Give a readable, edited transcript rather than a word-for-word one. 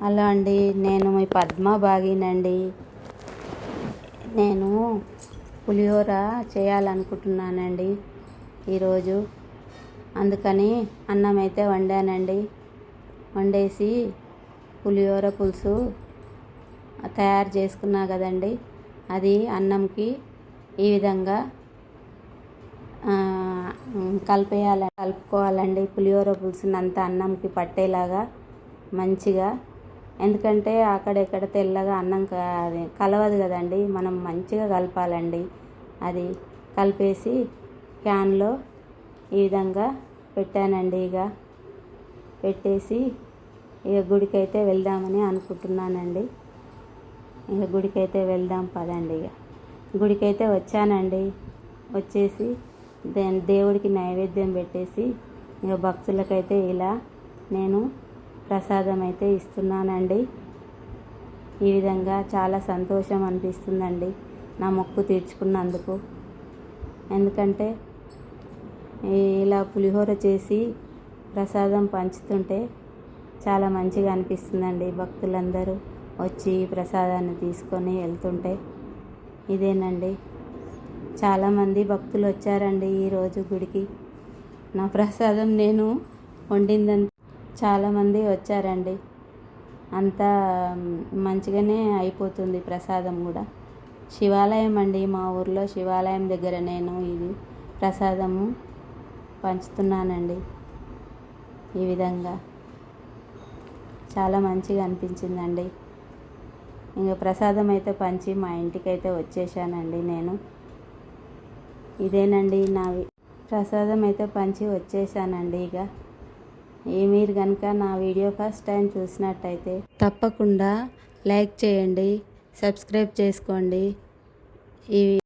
Hello అండి, నేను మీ పద్మ బాగినండి. నేను పులిహోర చేయాలనుకుంటున్నానండి ఈరోజు. అందుకని అన్నం అయితే వండానండి. వండేసి పులిహోర పులుసు తయారు చేసుకున్నా కదండి, అది అన్నంకి ఈ విధంగా కలుపుకోవాలండి. పులిహోర పులుసుని అంతా అన్నంకి పట్టేలాగా మంచిగా. ఎందుకంటే అక్కడెక్కడ తెల్లగా అన్నం కలవదు కదండి, మనం మంచిగా కలపాలండి. అది కలిపేసి క్యాన్లో ఈ విధంగా పెట్టానండి. పెట్టేసి గుడికైతే వెళ్దామని అనుకుంటున్నానండి. గుడికైతే వెళ్దాం పదండి. గుడికైతే వచ్చానండి. వచ్చేసి దేవుడికి నైవేద్యం పెట్టేసి భక్తులకైతే ఇలా నేను ప్రసాదం అయితే ఇస్తున్నానండి. ఈ విధంగా చాలా సంతోషం అనిపిస్తుందండి నా మొక్కు తీర్చుకున్నందుకు. ఎందుకంటే ఇలా పులిహోర చేసి ప్రసాదం పంచుతుంటే చాలా మంచిగా అనిపిస్తుందండి. భక్తులందరూ వచ్చి ప్రసాదాన్ని తీసుకొని వెళ్తుంటే ఇదేనండి. చాలామంది భక్తులు వచ్చారండి ఈరోజు గుడికి. నా ప్రసాదం నేను వండిందంతా చాలామంది వచ్చారండి. అంతా మంచిగానే అయిపోతుంది ప్రసాదం కూడా. శివాలయం అండి, మా ఊర్లో శివాలయం దగ్గర నేను ఇది ప్రసాదము పంచుతున్నానండి. ఈ విధంగా చాలా మంచిగా అనిపించిందండి. ఇంకా ప్రసాదం అయితే పంచి మా ఇంటికైతే వచ్చేసానండి నేను. ఇదేనండి నా ప్రసాదం అయితే పంచి వచ్చేసానండి. మీరు కనుక నా వీడియో ఫస్ట్ టైం చూసినట్టయితే తప్పకుండా లైక్ చేయండి, సబ్స్క్రైబ్ చేసుకోండి. ఈ